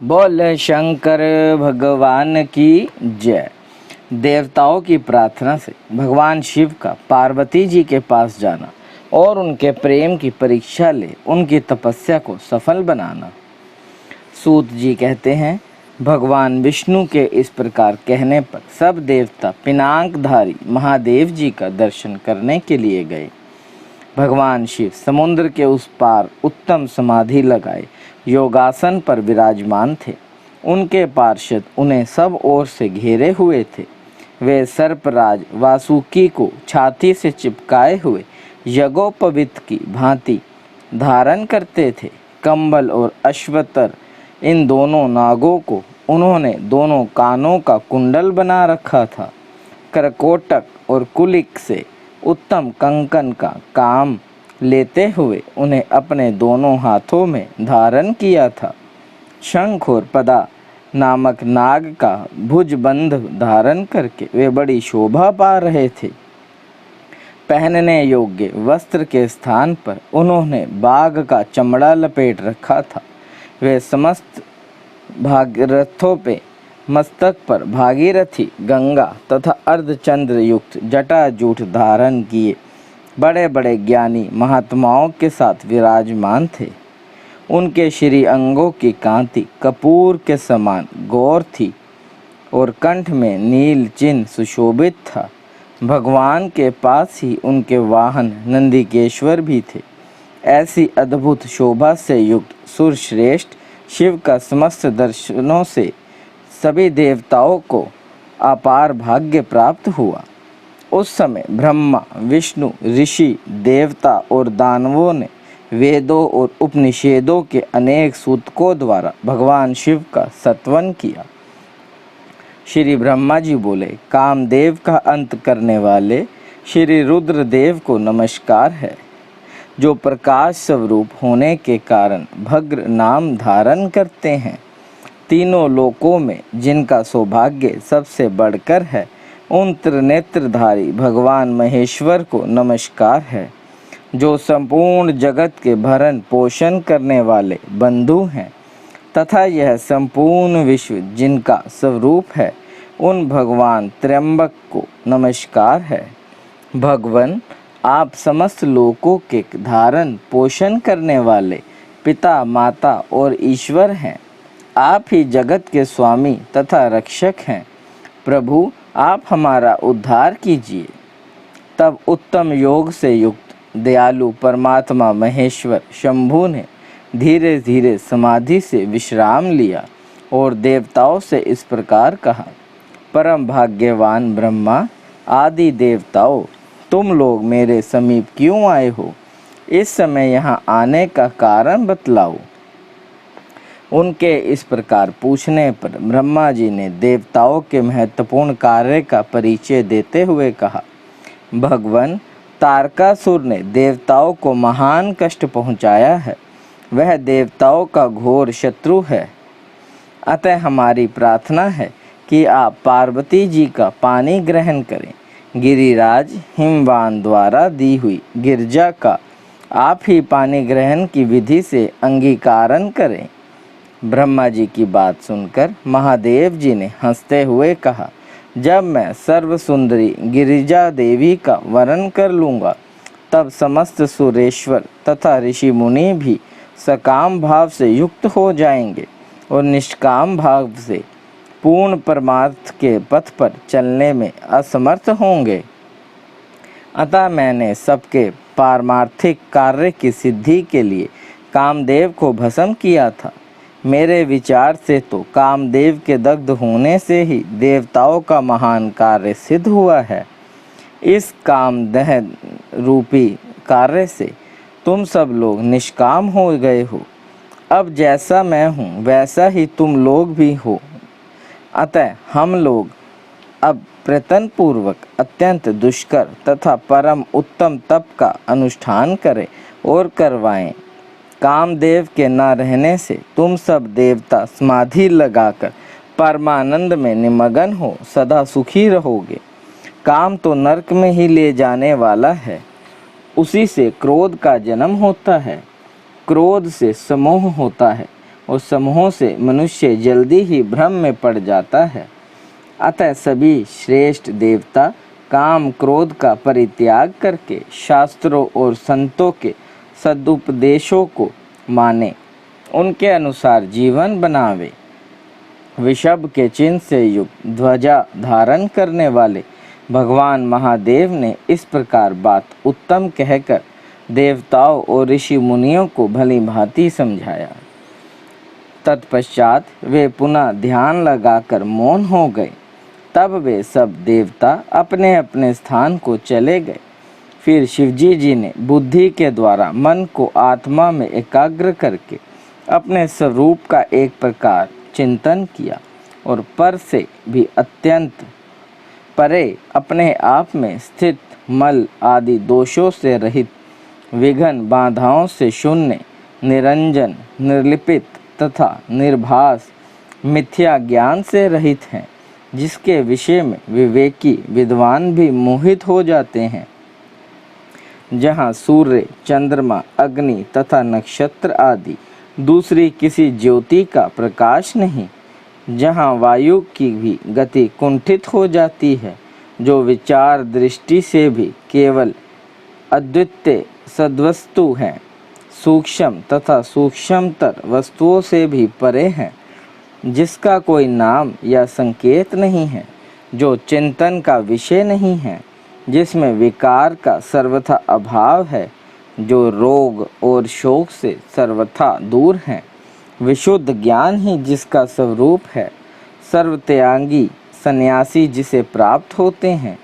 बोल शंकर भगवान की जय। देवताओं की प्रार्थना से भगवान शिव का पार्वती जी के पास जाना और उनके प्रेम की परीक्षा ले उनकी तपस्या को सफल बनाना। सूत जी कहते हैं, भगवान विष्णु के इस प्रकार कहने पर सब देवता पिनाकधारी महादेव जी का दर्शन करने के लिए गए। भगवान शिव समुद्र के उस पार उत्तम समाधि लगाए योगासन पर विराजमान थे। उनके पार्षद उन्हें सब ओर से घेरे हुए थे। वे सर्पराज वासुकी को छाती से चिपकाए हुए यज्ञोपवीत की भांति धारण करते थे। कंबल और अश्वतर इन दोनों नागों को उन्होंने दोनों कानों का कुंडल बना रखा था। करकोटक और कुलिक से उत्तम कंकन का काम लेते हुए उन्हें अपने दोनों हाथों में धारण किया था। शंख और पदा नामक नाग का भुजबंध धारण करके वे बड़ी शोभा पा रहे थे। पहनने योग्य वस्त्र के स्थान पर उन्होंने बाघ का चमड़ा लपेट रखा था। वे समस्त भागीरथों पे मस्तक पर भागीरथी गंगा तथा अर्धचंद्र युक्त जटाजूट धारण किए बड़े बड़े ज्ञानी महात्माओं के साथ विराजमान थे। उनके श्री अंगों की कांति कपूर के समान गौर थी और कंठ में नील चिन्ह सुशोभित था। भगवान के पास ही उनके वाहन नंदिकेश्वर भी थे। ऐसी अद्भुत शोभा से युक्त सुरश्रेष्ठ शिव का समस्त दर्शनों से सभी देवताओं को अपार भाग्य प्राप्त हुआ। उस समय ब्रह्मा विष्णु ऋषि देवता और दानवों ने वेदों और उपनिषेदों के अनेक सूतकों द्वारा भगवान शिव का स्तवन किया। श्री ब्रह्मा जी बोले, कामदेव का अंत करने वाले श्री रुद्रदेव को नमस्कार है, जो प्रकाश स्वरूप होने के कारण भद्र नाम धारण करते हैं। तीनों लोकों में जिनका सौभाग्य सबसे बढ़कर है, उन त्रिनेत्रधारी भगवान महेश्वर को नमस्कार है, जो संपूर्ण जगत के भरण पोषण करने वाले बंधु हैं तथा यह संपूर्ण विश्व जिनका स्वरूप है, उन भगवान त्र्यंबक को नमस्कार है। भगवान, आप समस्त लोकों के धारण पोषण करने वाले पिता माता और ईश्वर हैं। आप ही जगत के स्वामी तथा रक्षक हैं। प्रभु, आप हमारा उद्धार कीजिए। तब उत्तम योग से युक्त दयालु परमात्मा महेश्वर शंभु ने धीरे धीरे समाधि से विश्राम लिया और देवताओं से इस प्रकार कहा, परम भाग्यवान ब्रह्मा आदि देवताओं, तुम लोग मेरे समीप क्यों आए हो? इस समय यहाँ आने का कारण बतलाओ। उनके इस प्रकार पूछने पर ब्रह्मा जी ने देवताओं के महत्वपूर्ण कार्य का परिचय देते हुए कहा, भगवान, तारकासुर ने देवताओं को महान कष्ट पहुँचाया है। वह देवताओं का घोर शत्रु है। अतः हमारी प्रार्थना है कि आप पार्वती जी का पानी ग्रहण करें। गिरिराज हिमवान द्वारा दी हुई गिरजा का आप ही पानी ग्रहण की विधि से अंगीकारण करें। ब्रह्मा जी की बात सुनकर महादेव जी ने हंसते हुए कहा, जब मैं सर्व सुंदरी गिरिजा देवी का वर्ण कर लूँगा, तब समस्त सुरेश्वर तथा ऋषि मुनि भी सकाम भाव से युक्त हो जाएंगे और निष्काम भाव से पूर्ण परमार्थ के पथ पर चलने में असमर्थ होंगे। अतः मैंने सबके पारमार्थिक कार्य की सिद्धि के लिए कामदेव को भस्म किया था। मेरे विचार से तो कामदेव के दग्ध होने से ही देवताओं का महान कार्य सिद्ध हुआ है। इस काम दहन रूपी कार्य से तुम सब लोग निष्काम हो गए हो। अब जैसा मैं हूँ वैसा ही तुम लोग भी हो। अतः हम लोग अब प्रयत्न पूर्वक अत्यंत दुष्कर तथा परम उत्तम तप का अनुष्ठान करें और करवाएं। कामदेव के न रहने से तुम सब देवता समाधि लगाकर परमानंद में निमग्न हो सदा सुखी रहोगे। काम तो नरक में ही ले जाने वाला है। उसी से क्रोध का जन्म होता है, क्रोध से समोह होता है और समूहों से मनुष्य जल्दी ही भ्रम में पड़ जाता है। अतः सभी श्रेष्ठ देवता काम क्रोध का परित्याग करके शास्त्रों और संतों के सदुपदेशों को माने, उनके अनुसार जीवन बनावे। विषभ के चिन्ह से युक्त ध्वजा धारण करने वाले भगवान महादेव ने इस प्रकार बात उत्तम कहकर देवताओं और ऋषि मुनियों को भली भांति समझाया। तत्पश्चात वे पुनः ध्यान लगाकर मौन हो गए। तब वे सब देवता अपने अपने स्थान को चले गए। फिर शिवजी जी ने बुद्धि के द्वारा मन को आत्मा में एकाग्र करके अपने स्वरूप का एक प्रकार चिंतन किया और पर से भी अत्यंत परे अपने आप में स्थित मल आदि दोषों से रहित, विघ्न बाधाओं से शून्य, निरंजन, निर्लिपित तथा निर्भास, मिथ्या ज्ञान से रहित हैं, जिसके विषय में विवेकी विद्वान भी मोहित हो जाते हैं। जहाँ सूर्य, चंद्रमा, अग्नि तथा नक्षत्र आदि दूसरी किसी ज्योति का प्रकाश नहीं, जहाँ वायु की भी गति कुंठित हो जाती है, जो विचार दृष्टि से भी केवल अद्वितीय सद्वस्तु हैं, सूक्ष्म तथा सूक्ष्मतर वस्तुओं से भी परे हैं, जिसका कोई नाम या संकेत नहीं है, जो चिंतन का विषय नहीं है, जिसमें विकार का सर्वथा अभाव है, जो रोग और शोक से सर्वथा दूर हैं, विशुद्ध ज्ञान ही जिसका स्वरूप है, सर्वत्यागी सन्यासी जिसे प्राप्त होते हैं,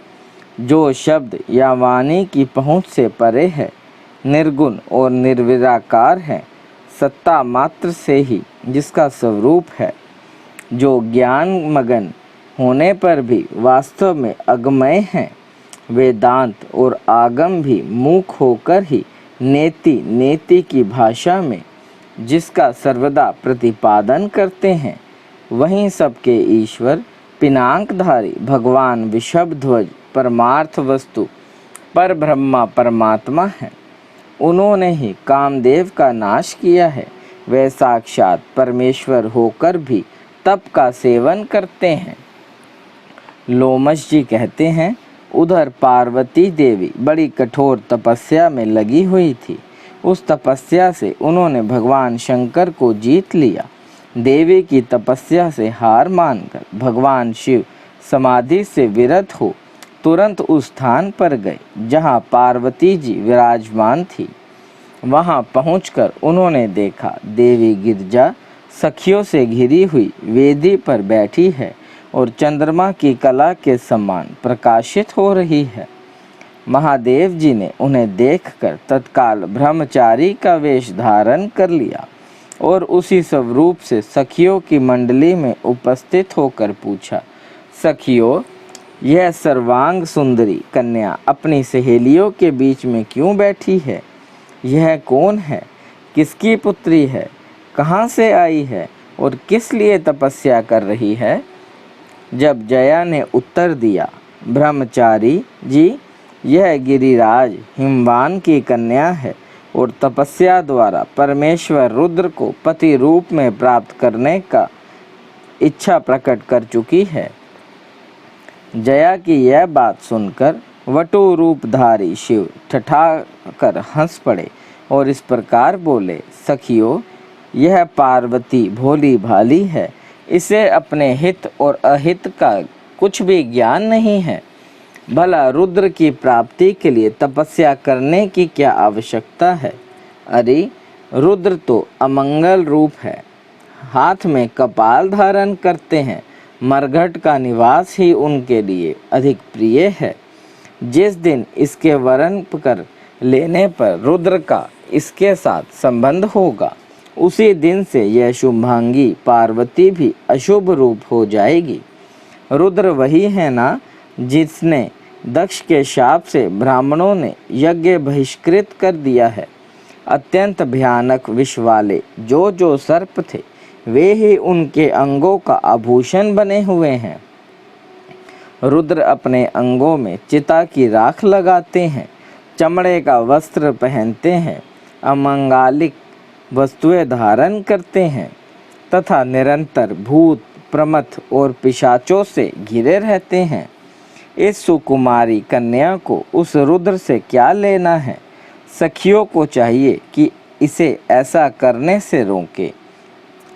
जो शब्द या वाणी की पहुँच से परे है, निर्गुण और निर्विकार है, सत्ता मात्र से ही जिसका स्वरूप है, जो ज्ञान मगन होने पर भी वास्तव में अगमय हैं, वेदांत और आगम भी मूक होकर ही नेति नेति की भाषा में जिसका सर्वदा प्रतिपादन करते हैं, वहीं सबके ईश्वर पिनाकधारी भगवान विषभध्वज परमार्थ वस्तु पर ब्रह्मा परमात्मा है। उन्होंने ही कामदेव का नाश किया है। वे साक्षात परमेश्वर होकर भी तप का सेवन करते हैं। लोमश जी कहते हैं, उधर पार्वती देवी बड़ी कठोर तपस्या में लगी हुई थी। उस तपस्या से उन्होंने भगवान शंकर को जीत लिया। देवी की तपस्या से हार मानकर भगवान शिव समाधि से विरत हो तुरंत उस स्थान पर गए जहाँ पार्वती जी विराजमान थी। वहाँ पहुंचकर उन्होंने देखा देवी गिरजा सखियों से घिरी हुई वेदी पर बैठी है और चंद्रमा की कला के समान प्रकाशित हो रही है। महादेव जी ने उन्हें देखकर तत्काल ब्रह्मचारी का वेश धारण कर लिया और उसी स्वरूप से सखियों की मंडली में उपस्थित होकर पूछा, सखियों, यह सर्वांग सुंदरी कन्या अपनी सहेलियों के बीच में क्यों बैठी है? यह कौन है? किसकी पुत्री है? कहाँ से आई है और किस लिए तपस्या कर रही है? जब जया ने उत्तर दिया, ब्रह्मचारी जी, यह गिरिराज हिमवान की कन्या है और तपस्या द्वारा परमेश्वर रुद्र को पति रूप में प्राप्त करने का इच्छा प्रकट कर चुकी है। जया की यह बात सुनकर वटु रूपधारी शिव ठठाकर हंस पड़े और इस प्रकार बोले, सखियों, यह पार्वती भोली भाली है। इसे अपने हित और अहित का कुछ भी ज्ञान नहीं है। भला रुद्र की प्राप्ति के लिए तपस्या करने की क्या आवश्यकता है? अरे, रुद्र तो अमंगल रूप है, हाथ में कपाल धारण करते हैं। मरघट का निवास ही उनके लिए अधिक प्रिय है। जिस दिन इसके वरण कर लेने पर रुद्र का इसके साथ संबंध होगा, उसी दिन से यह शुभांगी पार्वती भी अशुभ रूप हो जाएगी। रुद्र वही है ना जिसने दक्ष के शाप से ब्राह्मणों ने यज्ञ बहिष्कृत कर दिया है। अत्यंत भयानक विष वाले जो सर्प थे, वे ही उनके अंगों का आभूषण बने हुए हैं। रुद्र अपने अंगों में चिता की राख लगाते हैं, चमड़े का वस्त्र पहनते हैं, अमंगालिक वस्तुएं धारण करते हैं, तथा निरंतर भूत प्रमथ और पिशाचों से घिरे रहते हैं। इस सुकुमारी कन्या को उस रुद्र से क्या लेना है। सखियों को चाहिए कि इसे ऐसा करने से रोके।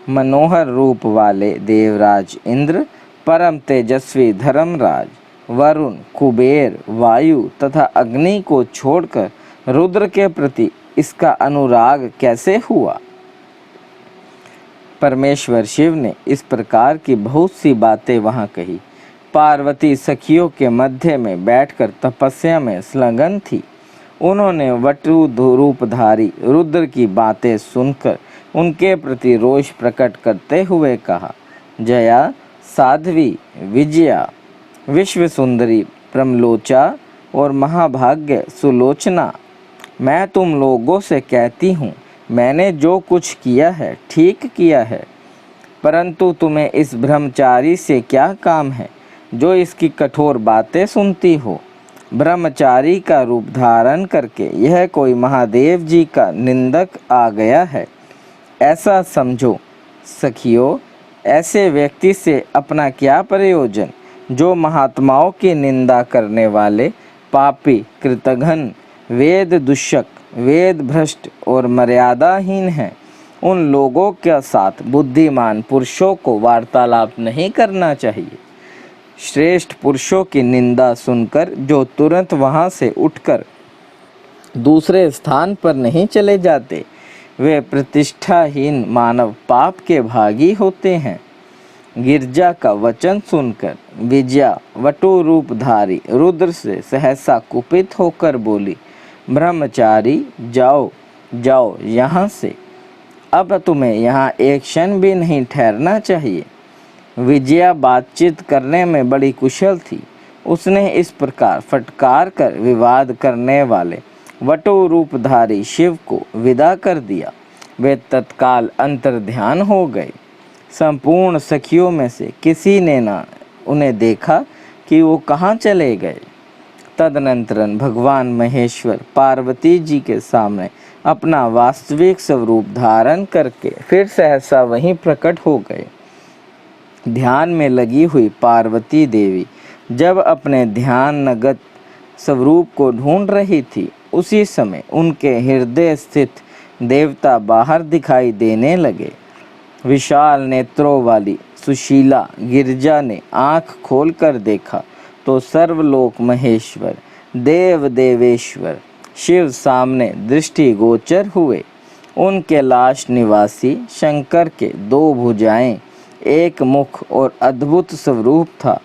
मनोहर रूप वाले देवराज इंद्र, परम तेजस्वी धर्मराज वरुण, कुबेर, वायु तथा अग्नि को छोड़कर रुद्र के प्रति इसका अनुराग कैसे हुआ। परमेश्वर शिव ने इस प्रकार की बहुत सी बातें वहाँ कही। पार्वती सखियों के मध्य में बैठकर तपस्या में संलग्न थी। उन्होंने वटु रूपधारी रुद्र की बातें सुनकर उनके प्रति रोष प्रकट करते हुए कहा, जया, साध्वी, विजया, विश्व सुंदरी, प्रमलोचा और महाभाग्य सुलोचना, मैं तुम लोगों से कहती हूँ, मैंने जो कुछ किया है ठीक किया है, परंतु तुम्हें इस ब्रह्मचारी से क्या काम है जो इसकी कठोर बातें सुनती हो। ब्रह्मचारी का रूप धारण करके यह कोई महादेव जी का निंदक आ गया है, ऐसा समझो। सखियों, ऐसे व्यक्ति से अपना क्या प्रयोजन जो महात्माओं की निंदा करने वाले, पापी, कृतघ्न, वेद दूषक, वेद भ्रष्ट और मर्यादाहीन हैं। उन लोगों के साथ बुद्धिमान पुरुषों को वार्तालाप नहीं करना चाहिए। श्रेष्ठ पुरुषों की निंदा सुनकर जो तुरंत वहाँ से उठकर दूसरे स्थान पर नहीं चले जाते, वे प्रतिष्ठाहीन मानव पाप के भागी होते हैं। गिरजा का वचन सुनकर विजया वटु रूपधारी रुद्र से सहसा कुपित होकर बोली, ब्रह्मचारी, जाओ जाओ यहाँ से, अब तुम्हें यहाँ एक क्षण भी नहीं ठहरना चाहिए। विजया बातचीत करने में बड़ी कुशल थी। उसने इस प्रकार फटकार कर विवाद करने वाले वटु रूपधारी शिव को विदा कर दिया। वे तत्काल अंतर्ध्यान हो गए। संपूर्ण सखियों में से किसी ने ना उन्हें देखा कि वो कहाँ चले गए। तदनंतरन भगवान महेश्वर पार्वती जी के सामने अपना वास्तविक स्वरूप धारण करके फिर सहसा वहीं प्रकट हो गए। ध्यान में लगी हुई पार्वती देवी जब अपने ध्यान नगत स्वरूप को ढूंढ रही थी, उसी समय उनके हृदय स्थित देवता बाहर दिखाई देने लगे। विशाल नेत्रों वाली सुशीला गिरजा ने आँख खोलकर देखा तो सर्वलोक महेश्वर देव देवेश्वर शिव सामने दृष्टिगोचर हुए। उनके लाश निवासी शंकर के दो भुजाएं, एक मुख और अद्भुत स्वरूप था।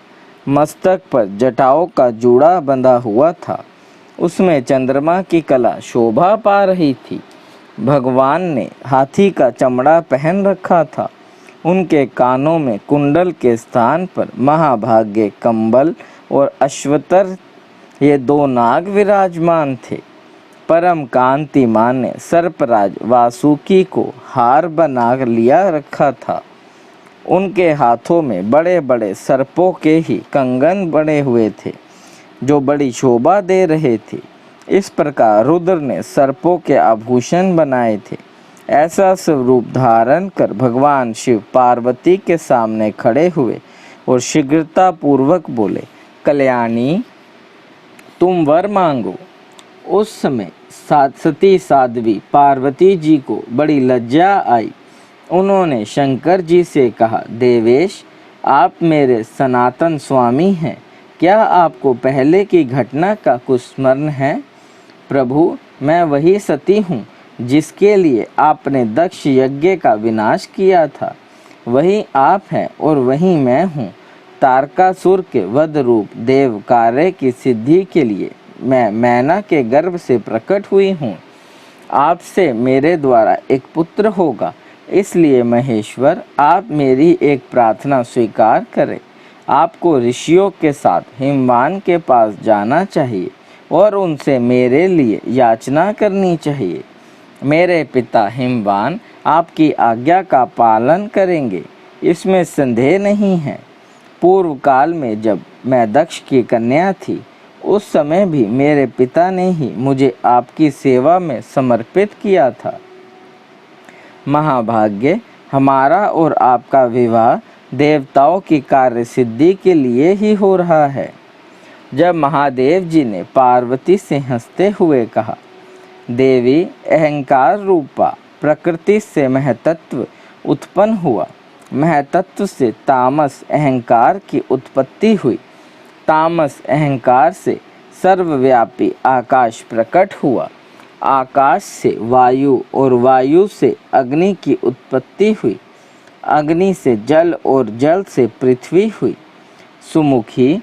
मस्तक पर जटाओं का जूड़ा बंधा हुआ था। उसमें चंद्रमा की कला शोभा पा रही थी। भगवान ने हाथी का चमड़ा पहन रखा था। उनके कानों में कुंडल के स्थान पर महाभाग्य, कंबल और अश्वतर, ये दो नाग विराजमान थे। परम कांतिमान ने सर्पराज वासुकी को हार बना लिया रखा था। उनके हाथों में बड़े बड़े सर्पों के ही कंगन बने हुए थे जो बड़ी शोभा दे रहे थे। इस प्रकार रुद्र ने सर्पों के आभूषण बनाए थे। ऐसा स्वरूप धारण कर भगवान शिव पार्वती के सामने खड़े हुए और शीघ्रता पूर्वक बोले, कल्याणी, तुम वर मांगो। उस समय सती साध्वी पार्वती जी को बड़ी लज्जा आई। उन्होंने शंकर जी से कहा, देवेश, आप मेरे सनातन स्वामी हैं, क्या आपको पहले की घटना का कुछ स्मरण है? प्रभु, मैं वही सती हूँ जिसके लिए आपने दक्ष यज्ञ का विनाश किया था। वही आप हैं और वही मैं हूँ। तारकासुर के वध रूप देव कार्य की सिद्धि के लिए मैं मैना के गर्भ से प्रकट हुई हूँ। आपसे मेरे द्वारा एक पुत्र होगा, इसलिए महेश्वर आप मेरी एक प्रार्थना स्वीकार करें। आपको ऋषियों के साथ हिमवान के पास जाना चाहिए और उनसे मेरे लिए याचना करनी चाहिए। मेरे पिता हिमवान आपकी आज्ञा का पालन करेंगे, इसमें संदेह नहीं है। पूर्व काल में जब मैं दक्ष की कन्या थी, उस समय भी मेरे पिता ने ही मुझे आपकी सेवा में समर्पित किया था। महाभाग्य, हमारा और आपका विवाह देवताओं की कार्य सिद्धि के लिए ही हो रहा है। जब महादेव जी ने पार्वती से हंसते हुए कहा, देवी, अहंकार रूपा प्रकृति से महतत्व उत्पन्न हुआ, महतत्व से तामस अहंकार की उत्पत्ति हुई, तामस अहंकार से सर्वव्यापी आकाश प्रकट हुआ, आकाश से वायु और वायु से अग्नि की उत्पत्ति हुई, अग्नि से जल और जल से पृथ्वी हुई। सुमुखी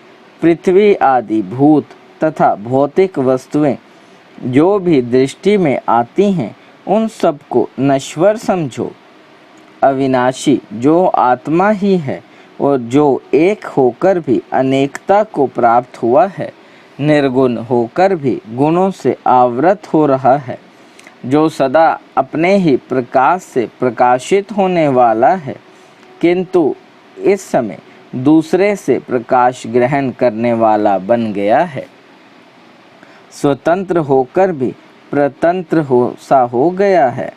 पृथ्वी आदि भूत तथा भौतिक वस्तुएं जो भी दृष्टि में आती हैं उन सबको नश्वर समझो। अविनाशी जो आत्मा ही है और जो एक होकर भी अनेकता को प्राप्त हुआ है, निर्गुण होकर भी गुणों से आवृत हो रहा है, जो सदा अपने ही प्रकाश से प्रकाशित होने वाला है, किंतु इस समय दूसरे से प्रकाश ग्रहण करने वाला बन गया है, स्वतंत्र होकर भी प्रतंत्र हो गया है।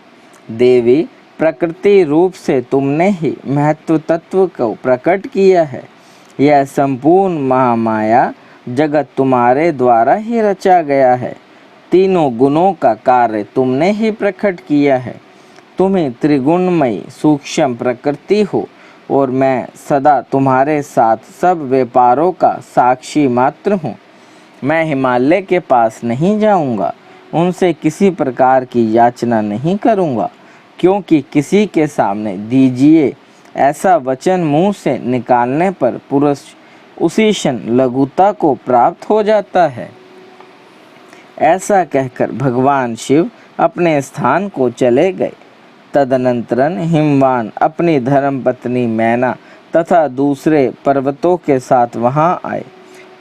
देवी, प्रकृति रूप से तुमने ही महत्व तत्व को प्रकट किया है। यह संपूर्ण महामाया जगत तुम्हारे द्वारा ही रचा गया है। तीनों गुणों का कार्य तुमने ही प्रकट किया है। तुम्हें त्रिगुणमयी सूक्ष्म प्रकृति हो और मैं सदा तुम्हारे साथ सब व्यापारों का साक्षी मात्र हूँ। मैं हिमालय के पास नहीं जाऊँगा, उनसे किसी प्रकार की याचना नहीं करूँगा, क्योंकि किसी के सामने दीजिए ऐसा वचन मुंह से निकालने पर पुरुष उसी क्षण लघुता को प्राप्त हो जाता है। ऐसा कहकर भगवान शिव अपने स्थान को चले गए। तदनंतरन हिमवान अपनी धर्मपत्नी मैना तथा दूसरे पर्वतों के साथ वहां आए।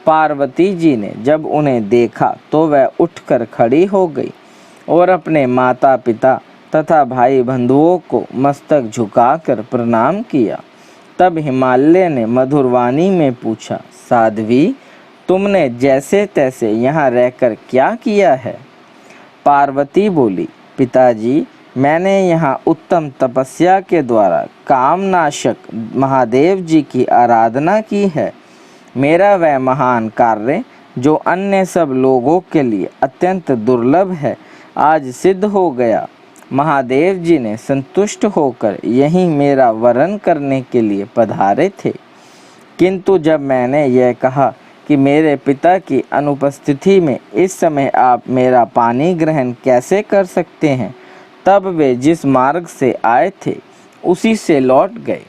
पार्वती जी ने जब उन्हें देखा तो वह उठकर खड़ी हो गई और अपने माता पिता तथा भाई बंधुओं को मस्तक झुकाकर प्रणाम किया। तब हिमालय ने मधुरवाणी में पूछा, साध्वी, तुमने जैसे तैसे यहाँ रहकर क्या किया है? पार्वती बोली, पिताजी, मैंने यहाँ उत्तम तपस्या के द्वारा कामनाशक महादेव जी की आराधना की है। मेरा वह महान कार्य जो अन्य सब लोगों के लिए अत्यंत दुर्लभ है, आज सिद्ध हो गया। महादेव जी ने संतुष्ट होकर यहीं मेरा वरण करने के लिए पधारे थे, किंतु जब मैंने यह कहा कि मेरे पिता की अनुपस्थिति में इस समय आप मेरा पानी ग्रहण कैसे कर सकते हैं, तब वे जिस मार्ग से आए थे उसी से लौट गए।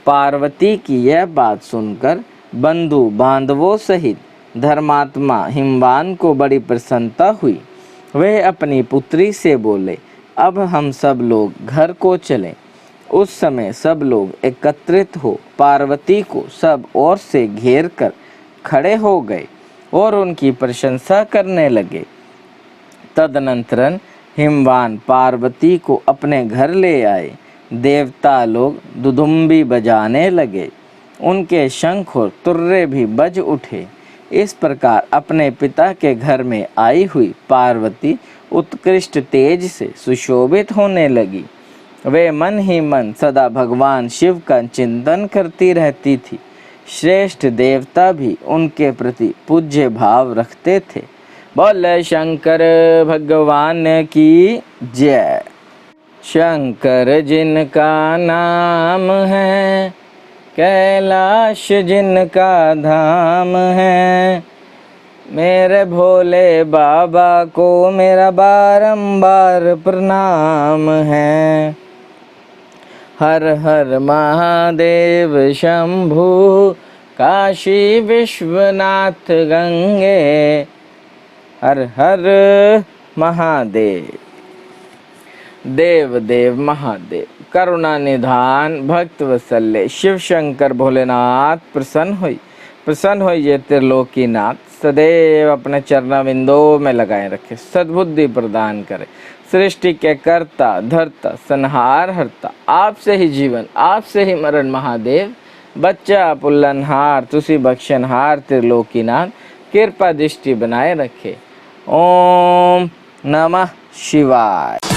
पार्वती की यह बात सुनकर बंधु बांधवों सहित धर्मात्मा हिमवान को बड़ी प्रसन्नता हुई। वे अपनी पुत्री से बोले, अब हम सब लोग घर को चलें। उस समय सब लोग एकत्रित हो पार्वती को सब ओर से घेर कर खड़े हो गए और उनकी प्रशंसा करने लगे। तदनंतरन हिमवान पार्वती को अपने घर ले आए। देवता लोग दुदुम्बी बजाने लगे, उनके शंख और तुर्रे भी बज उठे। इस प्रकार अपने पिता के घर में आई हुई पार्वती उत्कृष्ट तेज से सुशोभित होने लगी। वे मन ही मन सदा भगवान शिव का चिंतन करती रहती थी। श्रेष्ठ देवता भी उनके प्रति पूज्य भाव रखते थे। बोले शंकर भगवान की जय। शंकर जिनका नाम है, कैलाश जिनका धाम है, मेरे भोले बाबा को मेरा बारंबार प्रणाम है। हर हर महादेव शंभु, काशी विश्वनाथ गंगे, हर हर महादेव। देव देव महादेव, करुणा निधान भक्त वत्सल्य शिव शंकर भोलेनाथ प्रसन्न हो ये त्रिलोकीनाथ सदैव अपने चरण बिंदों में लगाए रखे, सद्बुद्धि प्रदान करे। सृष्टि के कर्ता धर्ता संहार हरता, आपसे ही जीवन आपसे ही मरण महादेव। बच्चा पुल्लनहार तुसी बख्शनहार त्रिलोकीनाथ, कृपा दृष्टि बनाए रखे। ओम नमः शिवाय।